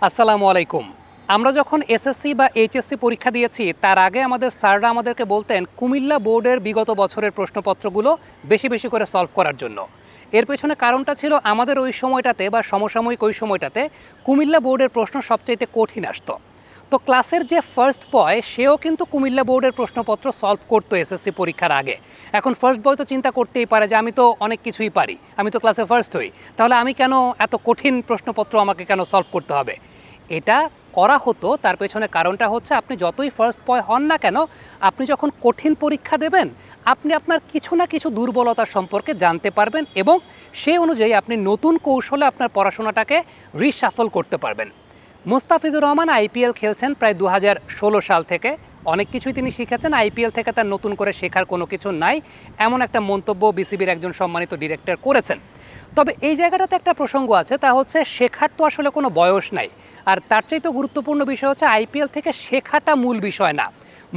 আসসালামু আলাইকুম। আমরা যখন এসএসসি বা এইচএসসি পরীক্ষা দিয়েছি তার আগে আমাদের স্যাররা আমাদেরকে বলতেন কুমিল্লা বোর্ডের বিগত বছরের প্রশ্নপত্রগুলো বেশি বেশি করে সলভ করার জন্য। এর পেছনে কারণটা ছিল আমাদের ওই সময়টাতে বা সমসাময়িক ওই সময়টাতে কুমিল্লা বোর্ডের প্রশ্ন সবচাইতে কঠিন আসতো। তো ক্লাসের যে ফার্স্ট বয় সেও কিন্তু কুমিল্লা বোর্ডের প্রশ্নপত্র সলভ করতো এসএসসি পরীক্ষার আগে। এখন ফার্স্ট বয় তো চিন্তা করতেই পারে যে আমি তো অনেক কিছুই পারি, আমি তো ক্লাসে ফার্স্ট হই, তাহলে আমি কেন এত কঠিন প্রশ্নপত্র আমাকে কেন সলভ করতে হবে। এটা করা হতো তার পেছনে কারণটা হচ্ছে আপনি যতই ফার্স্ট বয় হন না কেন, আপনি যখন কঠিন পরীক্ষা দেবেন আপনি আপনার কিছু না কিছু দুর্বলতা সম্পর্কে জানতে পারবেন এবং সেই অনুযায়ী আপনি নতুন কৌশলে আপনার পড়াশোনাটাকে রিশাফল করতে পারবেন। মোস্তাফিজুর রহমান আইপিএল খেলছেন প্রায় 2016 সাল থেকে। অনেক কিছুই তিনি শিখেছেন, আইপিএল থেকে তার নতুন করে শেখার কোনো কিছু নাই, এমন একটা মন্তব্য বিসিবির একজন সম্মানিত ডিরেক্টর করেছেন। তবে এই জায়গাটাতে একটা প্রসঙ্গ আছে, তা হচ্ছে শেখার তো আসলে কোনো বয়স নাই। আর তার চাইতে গুরুত্বপূর্ণ বিষয় হচ্ছে আইপিএল থেকে শেখাটা মূল বিষয় না।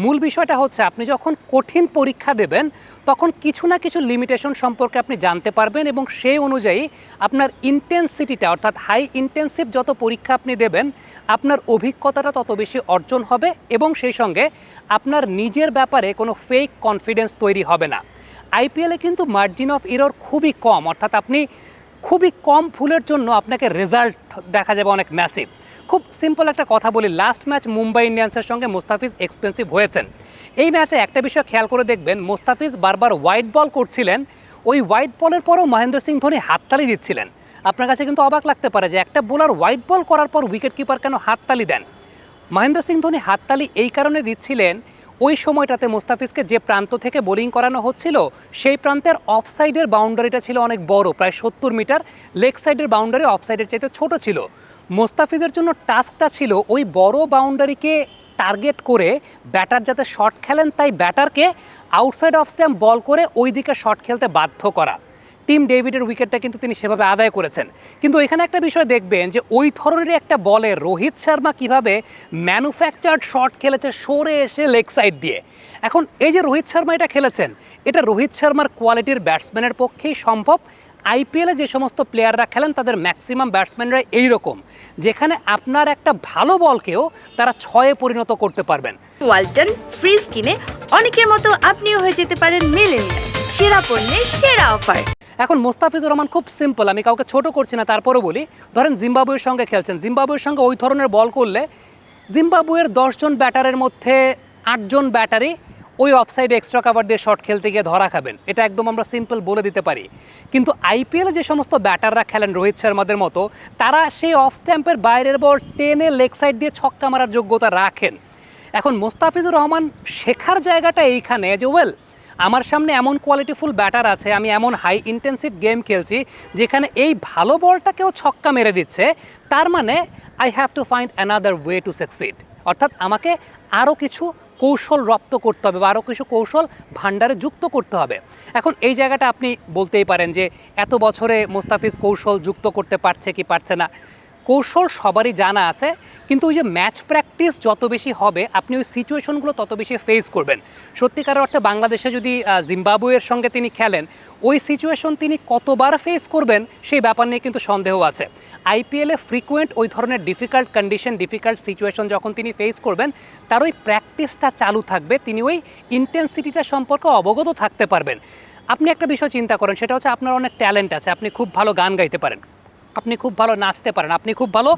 মূল বিষয়টা হচ্ছে আপনি যখন কঠিন পরীক্ষা দেবেন তখন কিছু না কিছু লিমিটেশন সম্পর্কে আপনি জানতে পারবেন এবং সেই অনুযায়ী আপনার ইন্টেন্সিটিটা, অর্থাৎ হাই ইন্টেন্সিভ যত পরীক্ষা আপনি দেবেন আপনার অভিজ্ঞতাটা তত বেশি অর্জন হবে এবং সেই সঙ্গে আপনার নিজের ব্যাপারে কোনো ফেক কনফিডেন্স তৈরি হবে না। আইপিএলে কিন্তু মার্জিন অফ এরর খুবই কম, অর্থাৎ আপনি খুবই কম ভুলের জন্য আপনাকে রেজাল্ট দেখা যাবে অনেক ম্যাসিভ। খুব সিম্পল একটা কথা বলি, লাস্ট ম্যাচ মুম্বাই ইন্ডিয়ান্সের সঙ্গে মোস্তাফিজ এক্সপেন্সিভ হয়েছেন। এই ম্যাচে একটা বিষয় খেয়াল করে দেখবেন, মোস্তাফিজ বারবার হোয়াইট বল করছিলেন, ওই হোয়াইট বলের পরও মহেন্দ্র সিং ধোনি হাততালি দিচ্ছিলেন। আপনার কাছে কিন্তু অবাক লাগতে পারে যে একটা বোলার হোয়াইট বল করার পর উইকেট কিপার কেন হাততালি দেন। মহেন্দ্র সিং ধোনি হাততালি এই কারণে দিচ্ছিলেন, ওই সময়টাতে মোস্তাফিজকে যে প্রান্ত থেকে বোলিং করানো হচ্ছিল সেই প্রান্তের অফ সাইডের বাউন্ডারিটা ছিল অনেক বড়, প্রায় 70 মিটার। লেগ সাইডের বাউন্ডারি অফ সাইডের চাইতে ছোট ছিল। মোস্তাফিজের জন্য টাস্কটা ছিল ওই বড় বাউন্ডারিকে টার্গেট করে ব্যাটার যাতে শট খেলেন, তাই ব্যাটারকে আউটসাইড অফ স্ট্যাম্প বল করে ওই দিকে শট খেলতে বাধ্য করা। টিম ডেভিডের উইকেটটা কিন্তু তিনি সেভাবে আদায় করেছেন। কিন্তু এখানে একটা বিষয় দেখবেন যে ওই ধরনের একটা বলে রোহিত শর্মা কিভাবে ম্যানুফ্যাকচার্ড শট খেলেছে সরে এসে লেগ সাইড দিয়ে। এখন এই যে রোহিত শর্মা এটা খেলেছেন, এটা রোহিত শর্মার কোয়ালিটির ব্যাটসম্যানের পক্ষেই সম্ভব। আইপিএলে যে সমস্ত প্লেয়াররা খেলেন তাদের ম্যাক্সিমাম ব্যাটসম্যানরা এইরকম, যেখানে আপনার একটা ভালো বলকেও তারা ছয়ে পরিণত করতে পারবেন। ওয়ালটন ফ্রিজ কিনে অনেকের মতো আপনিও হয়ে যেতে পারেন মিলেনিয়াল। সেরা পণ্যের সেরা অফার। এখন মোস্তাফিজুর রহমান খুব সিম্পল, আমি কাউকে ছোট করছি না, তারপরেও বলি, ধরেন জিম্বাবুয়ের সঙ্গে খেলছেন, জিম্বাবুয়ের সঙ্গে ওই ধরনের বল করলে জিম্বাবুয়ের 10 জন ব্যাটারের মধ্যে 8 জন ব্যাটারি ওই অফসাইডে এক্সট্রা কাভার দিয়ে শট খেলতে গিয়ে ধরা খাবেন। এটা একদম আমরা সিম্পল বলে দিতে পারি। কিন্তু আইপিএলে যে সমস্ত ব্যাটাররা খেলেন রোহিত শর্মাদের মতো, তারা সেই অফ স্ট্যাম্পের বাইরের বল টেনে লেগ সাইড দিয়ে ছক্কা মারার যোগ্যতা রাখেন। এখন মোস্তাফিজুর রহমান শেখার জায়গাটা এইখানে যে আমার সামনে এমন কোয়ালিটিফুল ব্যাটার আছে, আমি এমন হাই ইন্টেন্সিভ গেম খেলছি যেখানে এই ভালো বলটাকেও ছক্কা মেরে দিচ্ছে, তার মানে I have to find another way to succeed. অর্থাৎ আমাকে আরও কিছু কৌশল রপ্ত করতে হবে বা আরও কিছু কৌশল ভাণ্ডারে যুক্ত করতে হবে। এখন এই জায়গাটা আপনি বলতেই পারেন যে এত বছরে মোস্তাফিজ কৌশল যুক্ত করতে পারছে কি পারছে না। কৌশল সবারই জানা আছে, কিন্তু ওই যে ম্যাচ প্র্যাকটিস যত বেশি হবে আপনি ওই সিচুয়েশনগুলো তত বেশি ফেস করবেন। সত্যিকার অর্থে বাংলাদেশে যদি জিম্বাবুয়ের সঙ্গে তিনি খেলেন, ওই সিচুয়েশন তিনি কতবার ফেস করবেন সেই ব্যাপার নিয়ে কিন্তু সন্দেহ আছে। আইপিএলে ফ্রিকুয়েন্ট ওই ধরনের ডিফিকাল্ট কন্ডিশন, ডিফিকাল্ট সিচুয়েশন যখন তিনি ফেস করবেন, তার ওই প্র্যাকটিসটা চালু থাকবে, তিনি ওই ইন্টেন্সিটিটা সম্পর্কে অবগত থাকতে পারবেন। আপনি একটা বিষয় চিন্তা করেন, সেটা হচ্ছে আপনার অনেক ট্যালেন্ট আছে, আপনি খুব ভালো গান গাইতে পারেন, আপনি খুব ভালো নাচতে পারেন, আপনি খুব ভালো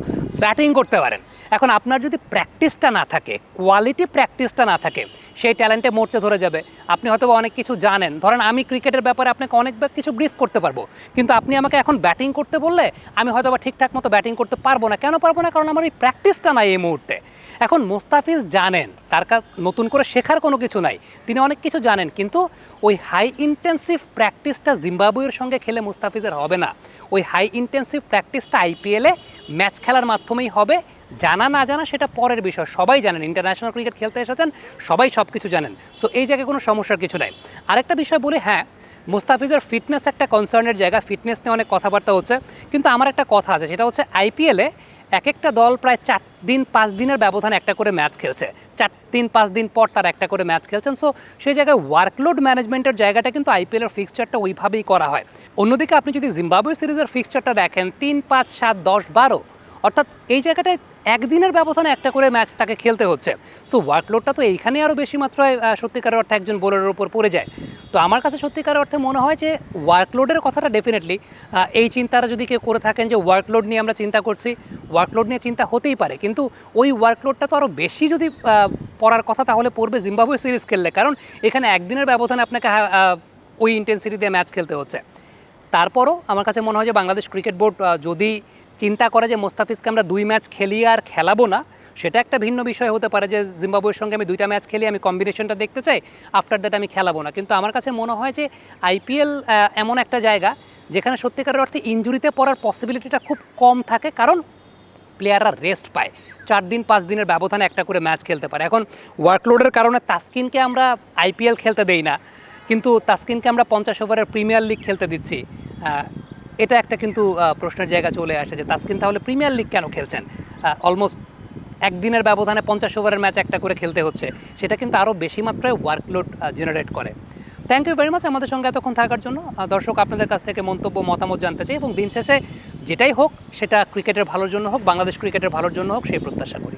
ব্যাটিং করতে পারেন। এখন আপনার যদি প্র্যাকটিসটা না থাকে, কোয়ালিটি প্র্যাকটিসটা না থাকে, সেই ট্যালেন্টে মরচে ধরে যাবে। আপনি হয়তো অনেক কিছু জানেন, ধরেন আমি ক্রিকেটের ব্যাপারে আপনাকে অনেক কিছু ব্রিফ করতে পারবো, কিন্তু আপনি আমাকে এখন ব্যাটিং করতে বললে আমি হয়তো বা ঠিকঠাক মতো ব্যাটিং করতে পারবো না। কেন পারবো না? কারণ আমার এই প্র্যাকটিসটা নাই এই মুহূর্তে। এখন মোস্তাফিজ জানেন তার নতুন করে শেখার কোনো কিছু নাই, তিনি অনেক কিছু জানেন, কিন্তু ওই হাই ইন্টেন্সিভ প্র্যাকটিসটা জিম্বাবুয়ের সঙ্গে খেলে মুস্তাফিজের হবে না। ওই হাই ইন্টেন্সিভ প্র্যাকটিসটা আইপিএলে ম্যাচ খেলার মাধ্যমেই হবে। জানা না জানা সেটা পরের বিষয়, সবাই জানেন, ইন্টারন্যাশনাল ক্রিকেট খেলতে এসেছেন, সবাই সব কিছু জানেন। সো এই জায়গায় কোনো সমস্যার কিছু নাই। আরেকটা বিষয় বলি, হ্যাঁ মুস্তাফিজের ফিটনেস একটা কনসার্নের জায়গা, ফিটনেস নিয়ে অনেক কথাবার্তা হচ্ছে, কিন্তু আমার একটা কথা আছে, সেটা হচ্ছে আইপিএলে এক একটা দল প্রায় 4 দিন 5 দিনের ব্যবধানে একটা করে ম্যাচ খেলছে, 4 দিন 5 দিন পর তার একটা করে ম্যাচ খেলছেন। সো সেই জায়গায় ওয়ার্কলোড ম্যানেজমেন্টের জায়গাটা কিন্তু আইপিএলের ফিক্সচারটা ওইভাবেই করা হয়। অন্যদিকে আপনি যদি জিম্বাবুয়ে সিরিজের ফিক্সচারটা দেখেন, 3, 5, 7, 10, 12, অর্থাৎ এই জায়গাটায় একদিনের ব্যবধানে একটা করে ম্যাচ তাকে খেলতে হচ্ছে। সো ওয়ার্কলোডটা তো এইখানে আরও বেশি মাত্রায় সত্যিকার অর্থে একজন বোলারের উপর পড়ে যায়। তো আমার কাছে সত্যিকার অর্থে মনে হয় যে ওয়ার্কলোডের কথাটা ডেফিনেটলি এই চিন্তাটা যদি কেউ করে থাকেন যে ওয়ার্কলোড নিয়ে আমরা চিন্তা করছি, ওয়ার্কলোড নিয়ে চিন্তা হতেই পারে, কিন্তু ওই ওয়ার্কলোডটা তো আরও বেশি যদি পড়ার কথা তাহলে পড়বে জিম্বাবুয়ে সিরিজ খেললে, কারণ এখানে একদিনের ব্যবধানে আপনাকে ওই ইন্টেন্সিটি দিয়ে ম্যাচ খেলতে হচ্ছে। তারপরও আমার কাছে মনে হয় যে বাংলাদেশ ক্রিকেট বোর্ড যদি চিন্তা করে যে মোস্তাফিজকে আমরা 2 ম্যাচ খেলিয়ে আর খেলাবো না, সেটা একটা ভিন্ন বিষয় হতে পারে যে জিম্বাবুয়ের সঙ্গে আমি 2টা ম্যাচ খেলি, আমি কম্বিনেশনটা দেখতে চাই, আফটার দ্যাট আমি খেলাবো না। কিন্তু আমার কাছে মনে হয় যে আইপিএল এমন একটা জায়গা যেখানে সত্যিকারের অর্থে ইনজুরিতে পড়ার পসিবিলিটিটা খুব কম থাকে, কারণ প্লেয়াররা রেস্ট পায়। 4 দিন 5 দিনের ব্যবধানে একটা করে ম্যাচ খেলতে পারে। এখন ওয়ার্কলোডের কারণে তাসকিনকে আমরা আইপিএল খেলতে দেই না, কিন্তু তাসকিনকে আমরা 50 ওভারের প্রিমিয়ার লিগ খেলতে দিচ্ছি। এটা একটা কিন্তু প্রশ্নের জায়গা চলে আসে যে তাসকিন তাহলে প্রিমিয়ার লিগ কেন খেলছেন? অলমোস্ট একদিনের ব্যবধানে 50 ওভারের ম্যাচ একটা করে খেলতে হচ্ছে, সেটা কিন্তু আরও বেশি মাত্রায় ওয়ার্কলোড জেনারেট করে। থ্যাংক ইউ ভেরি মাচ আমাদের সঙ্গে এতক্ষণ থাকার জন্য। দর্শক, আপনাদের কাছ থেকে মন্তব্য মতামত জানতে চাই এবং দিন শেষে যেটাই হোক সেটা ক্রিকেটের ভালোর জন্য হোক, বাংলাদেশ ক্রিকেটের ভালোর জন্য হোক, সেই প্রত্যাশা করি।